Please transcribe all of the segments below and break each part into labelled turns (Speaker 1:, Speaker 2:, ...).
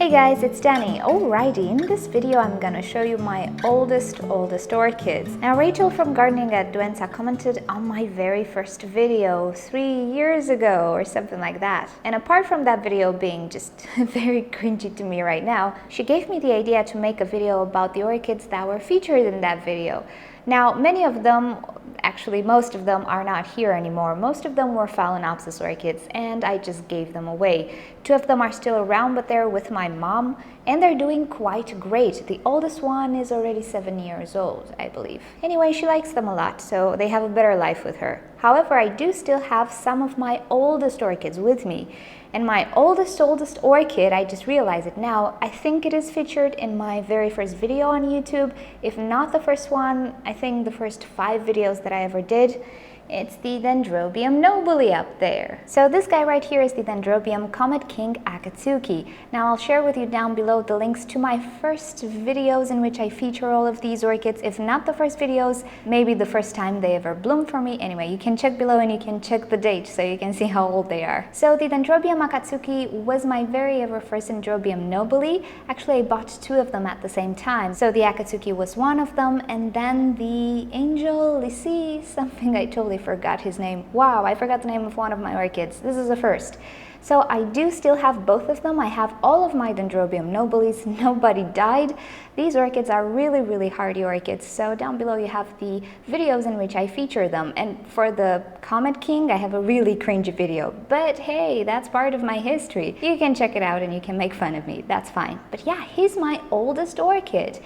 Speaker 1: Hey guys, it's Danny. Alrighty, in this video I'm gonna show you my oldest orchids. Now Rachel from Gardening at Duenza commented on my very first video 3 years ago or something like that. And apart from that video being just very cringy to me right now, she gave me the idea to make a video about the orchids that were featured in that video. Now many of them, actually most of them, are not here anymore. Most of them were Phalaenopsis orchids and I just gave them away. 2 of them are still around, but they're with my mom and they're doing quite great. The oldest one is already 7 years old, I believe. Anyway, she likes them a lot, so they have a better life with her. However, I do still have some of my oldest orchids with me. And my oldest orchid, I just realized it now, I think it is featured in my very first video on YouTube. If not the first one, I think the first 5 videos that I ever did. It's the Dendrobium nobile up there. So this guy right here is the Dendrobium Comet King Akatsuki. Now I'll share with you down below the links to my first videos in which I feature all of these orchids. If not the first videos, maybe the first time they ever bloomed for me. Anyway, you can check below and you can check the date so you can see how old they are. So the Dendrobium Akatsuki was my very ever first Dendrobium nobile. Actually, I bought 2 of them at the same time. So the Akatsuki was one of them, and then the Angel Lycée, something I totally forgot his name. Wow, I forgot the name of one of my orchids. This is a first. So I do still have both of them. I have all of my Dendrobium nobiles. Nobody died. These orchids are really hardy orchids. So down below you have the videos in which I feature them. And for the Comet King, I have a really cringy video. But hey, that's part of my history. You can check it out and you can make fun of me. That's fine. But yeah, he's my oldest orchid.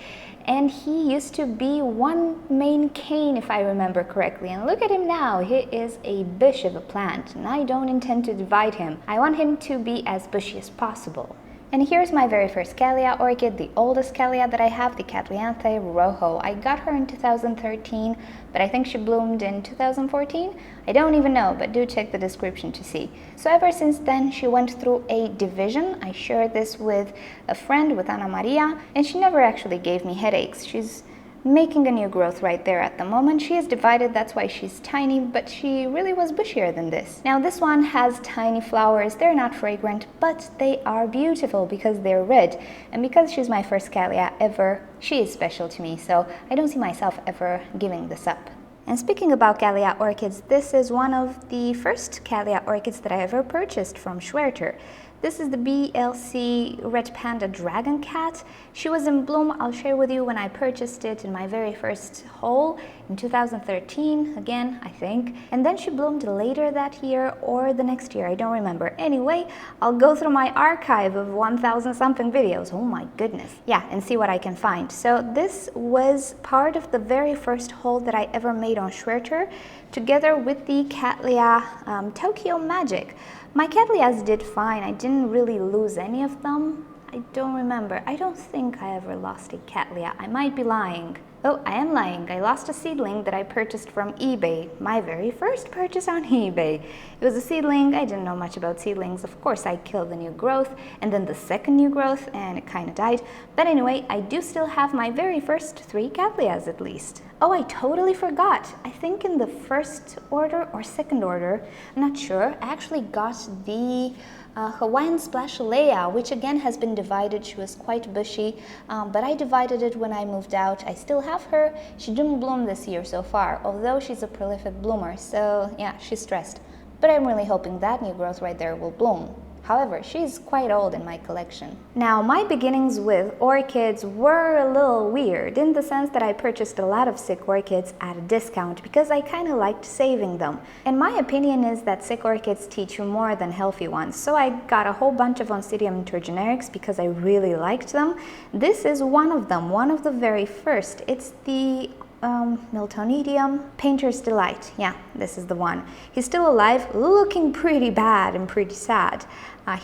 Speaker 1: And he used to be one main cane, if I remember correctly. And look at him now. He is a bush of a plant, and I don't intend to divide him. I want him to be as bushy as possible. And here's my very first Cattleya orchid, the oldest Cattleya that I have, the Cattleyanthus rojo. I got her in 2013, but I think she bloomed in 2014. I don't even know, but do check the description to see. So ever since then, she went through a division. I shared this with a friend, with Ana Maria, and she never actually gave me headaches. She's making a new growth right there at the moment. She is divided, that's why she's tiny, but she really was bushier than this. Now this one has tiny flowers. They're not fragrant, but they are beautiful because they're red. And because she's my first Cattleya ever, she is special to me, so I don't see myself ever giving this up. And speaking about Cattleya orchids, this is one of the first Cattleya orchids that I ever purchased from Schwerter. This is the BLC Red Panda Dragon Cat. She was in bloom. I'll share with you when I purchased it in my very first haul in 2013, again, I think. And then she bloomed later that year or the next year, I don't remember. Anyway, I'll go through my archive of 1,000 something videos. Oh my goodness. Yeah, and see what I can find. So this was part of the very first haul that I ever made on Schwerter, together with the Cattleya Tokyo Magic. My Cattleyas did fine. I didn't really lose any of them. I don't remember. I don't think I ever lost a Cattleya. I might be lying. Oh, I am lying. I lost a seedling that I purchased from eBay. My very first purchase on eBay. It was a seedling. I didn't know much about seedlings. Of course, I killed the new growth and then the second new growth, and it kind of died. But anyway, I do still have my very first 3 Cattleyas at least. Oh, I totally forgot. I think in the first order or second order, I'm not sure, I actually got the Hawaiian Splashalea, which again has been divided. She was quite bushy, but I divided it when I moved out. I still have her. She didn't bloom this year so far, although she's a prolific bloomer, so yeah, she's stressed. But I'm really hoping that new growth right there will bloom. However, she's quite old in my collection. Now, my beginnings with orchids were a little weird in the sense that I purchased a lot of sick orchids at a discount because I kind of liked saving them. And my opinion is that sick orchids teach you more than healthy ones. So I got a whole bunch of Oncidium intergenerics because I really liked them. This is one of them, one of the very first. It's the Miltonidium Painter's Delight. Yeah, this is the one. He's still alive, looking pretty bad and pretty sad.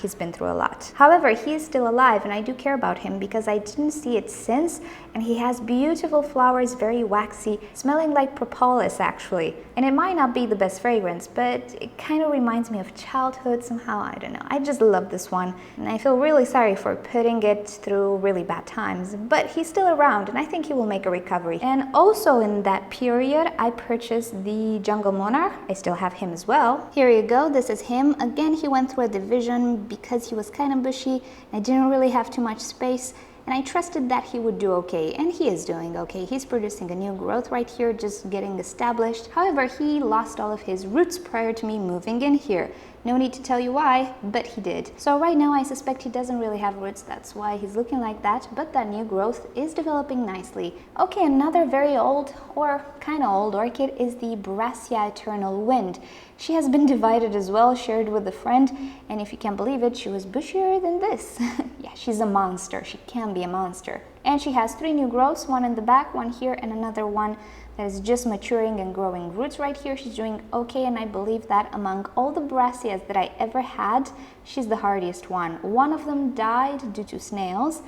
Speaker 1: He's been through a lot. However, he is still alive and I do care about him because I didn't see it since, and he has beautiful flowers, very waxy, smelling like propolis actually. And it might not be the best fragrance, but it kind of reminds me of childhood somehow. I don't know. I just love this one, and I feel really sorry for putting it through really bad times, but he's still around and I think he will make a recovery. And also in that period, I purchased the Jungle Monarch. I still have him as well. Here you go. This is him. Again, he went through a division because he was kind of bushy. I didn't really have too much space, and I trusted that he would do okay, and he is doing okay. He's producing a new growth right here, just getting established. However, he lost all of his roots prior to me moving in here. No need to tell you why, but he did. So right now I suspect he doesn't really have roots, that's why he's looking like that, but that new growth is developing nicely. Okay, another very old, or kind of old orchid is the Brassia Eternal Wind. She has been divided as well, shared with a friend, and if you can't believe it, she was bushier than this. Yeah, she's a monster. She can be a monster. And she has 3 new growths, one in the back, one here, and another one that is just maturing and growing roots right here. She's doing okay, and I believe that among all the Brassias that I ever had, she's the hardiest one. One of them died due to snails.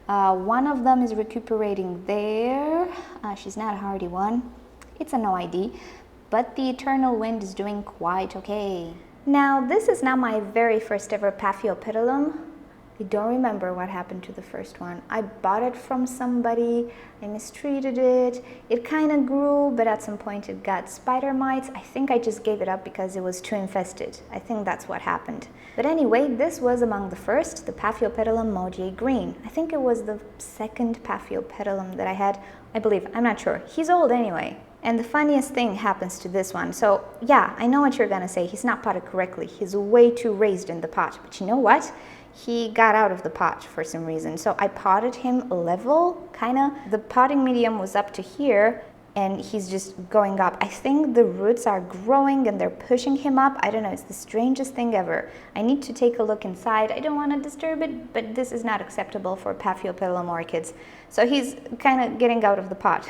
Speaker 1: One of them is recuperating there. She's not a hardy one. It's a no ID, but the Eternal Wind is doing quite okay. Now, this is not my very first ever Paphiopedilum. I don't remember what happened to the first one. I bought it from somebody, I mistreated it, it kind of grew, but at some point it got spider mites. I think I just gave it up because it was too infested. I think that's what happened. But anyway, this was among the first, the Paphiopedilum Moje Green. I think it was the second Paphiopedilum that I had, I believe, I'm not sure. He's old anyway. And the funniest thing happens to this one. So yeah, I know what you're gonna say, he's not potted correctly. He's way too raised in the pot, but you know what? He got out of the pot for some reason. So I potted him level, kinda. The potting medium was up to here, and he's just going up. I think the roots are growing and they're pushing him up. I don't know, it's the strangest thing ever. I need to take a look inside. I don't want to disturb it, but this is not acceptable for Paphiopedilum orchids. So he's kind of getting out of the pot.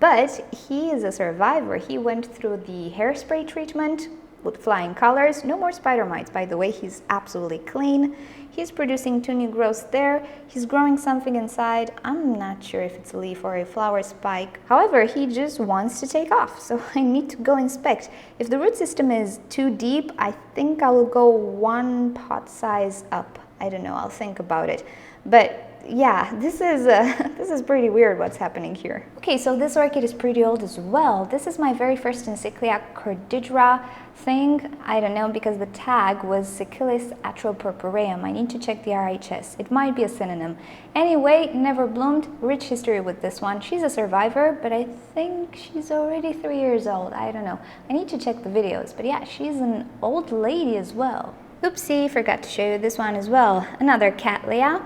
Speaker 1: But he is a survivor. He went through the hairspray treatment with flying colors. No more spider mites, by the way. He's absolutely clean. He's producing 2 new growths there. He's growing something inside. I'm not sure if it's a leaf or a flower spike. However, he just wants to take off, so I need to go inspect. If the root system is too deep, I think I will go 1 pot size up. I don't know, I'll think about it. But yeah, this is pretty weird what's happening here. Okay, so this orchid is pretty old as well. This is my very first Encyclia cordidra thing. I don't know, because the tag was Sicillis atropurpureum. I need to check the RHS. It might be a synonym. Anyway, never bloomed. Rich history with this one. She's a survivor, but I think she's already 3 years old. I don't know. I need to check the videos, but yeah, she's an old lady as well. Oopsie, forgot to show you this one as well. Another Cattleya.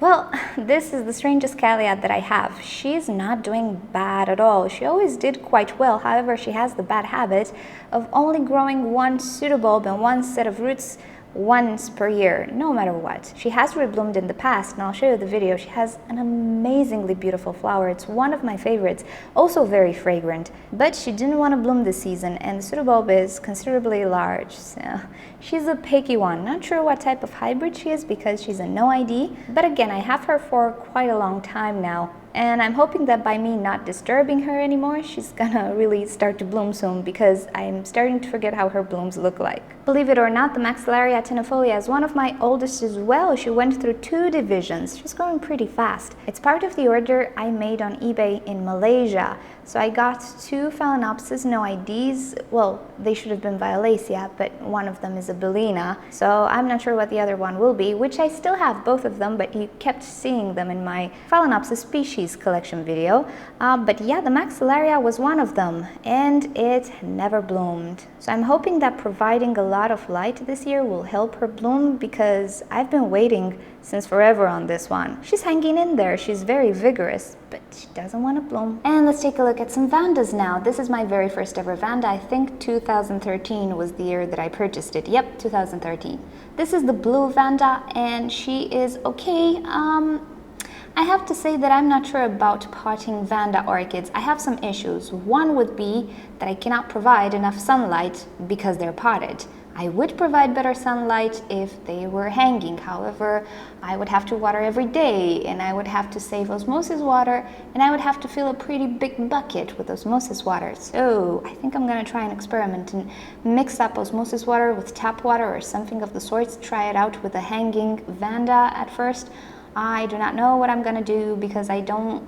Speaker 1: Well, this is the strangest Cattleya that I have. She's not doing bad at all. She always did quite well. However, she has the bad habit of only growing 1 pseudobulb and 1 set of roots once per year, no matter what. She has rebloomed in the past, and I'll show you the video. She has an amazingly beautiful flower. It's one of my favorites, also very fragrant, but she didn't want to bloom this season, and the pseudobulb is considerably large, so she's a picky one. Not sure what type of hybrid she is because she's a no ID, but again, I have her for quite a long time now. And I'm hoping that by me not disturbing her anymore, she's gonna really start to bloom soon, because I'm starting to forget how her blooms look like. Believe it or not, the Maxillaria tenafolia is one of my oldest as well. She went through 2 divisions. She's growing pretty fast. It's part of the order I made on eBay in Malaysia. So I got 2 Phalaenopsis, no IDs. Well, they should have been Violacea, but one of them is a Bellina. So I'm not sure what the other one will be, which I still have both of them, but you kept seeing them in my Phalaenopsis species collection video. But yeah, the Maxillaria was one of them, and it never bloomed. So I'm hoping that providing a lot of light this year will help her bloom, because I've been waiting since forever on this one. She's hanging in there. She's very vigorous, but she doesn't want to bloom. And let's take a look at some Vandas now. This is my very first ever Vanda. I think 2013 was the year that I purchased it. Yep, 2013. This is the blue Vanda, and she is okay. I have to say that I'm not sure about potting Vanda orchids. I have some issues. One would be that I cannot provide enough sunlight because they're potted. I would provide better sunlight if they were hanging. However, I would have to water every day, and I would have to save osmosis water, and I would have to fill a pretty big bucket with osmosis water. So I think I'm gonna try an experiment and mix up osmosis water with tap water or something of the sorts. Try it out with a hanging vanda at first. I do not know what I'm gonna do because I don't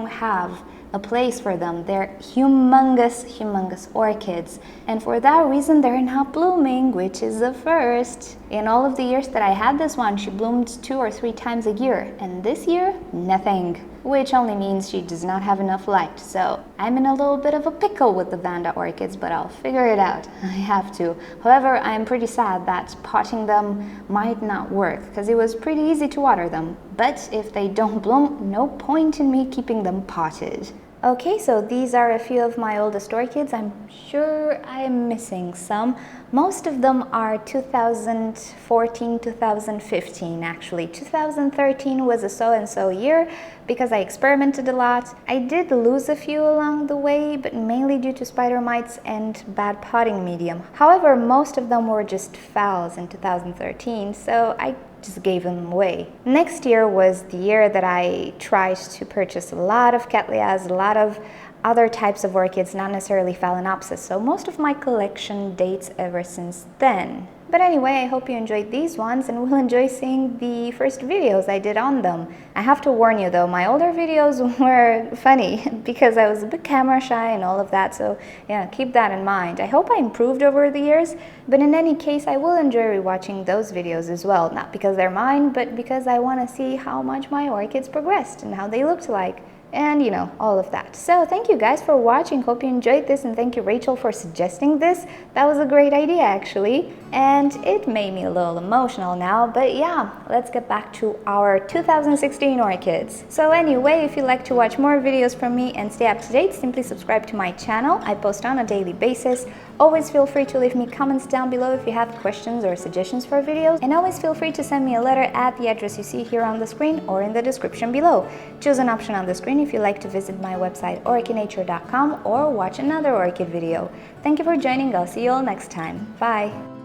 Speaker 1: have a place for them. They're humongous orchids, and for that reason they're not blooming, which is a first. In all of the years that I had this one, she bloomed 2 or 3 times a year, and this year, nothing, which only means she does not have enough light. So I'm in a little bit of a pickle with the vanda orchids, but I'll figure it out. I have to. However, I'm pretty sad that potting them might not work, because it was pretty easy to water them. But if they don't bloom, no point in me keeping them potted. Okay, so these are a few of my oldest orchids. I'm sure I'm missing some. Most of them are 2014, 2015 actually. 2013 was a so-and-so year because I experimented a lot. I did lose a few along the way, but mainly due to spider mites and bad potting medium. However, most of them were just fallows in 2013, so I just gave them away. Next year was the year that I tried to purchase a lot of cattleyas, a lot of other types of orchids, not necessarily phalaenopsis, so most of my collection dates ever since then. But anyway, I hope you enjoyed these ones and will enjoy seeing the first videos I did on them. I have to warn you though, my older videos were funny because I was a bit camera shy and all of that, so yeah, keep that in mind. I hope I improved over the years, but in any case, I will enjoy rewatching those videos as well, not because they're mine, but because I want to see how much my orchids progressed and how they looked like. And you know, all of that. So thank you guys for watching. Hope you enjoyed this, and thank you Rachel for suggesting this. That was a great idea actually, and it made me a little emotional now. But yeah, let's get back to our 2016 orchids. So anyway, if you'd like to watch more videos from me and stay up to date, simply subscribe to my channel. I post on a daily basis. Always feel free to leave me comments down below if you have questions or suggestions for videos, and always feel free to send me a letter at the address you see here on the screen or in the description below. Choose an option on the screen if you like to visit my website orchidnature.com or watch another orchid video. Thank you for joining. I'll see you all next time. Bye!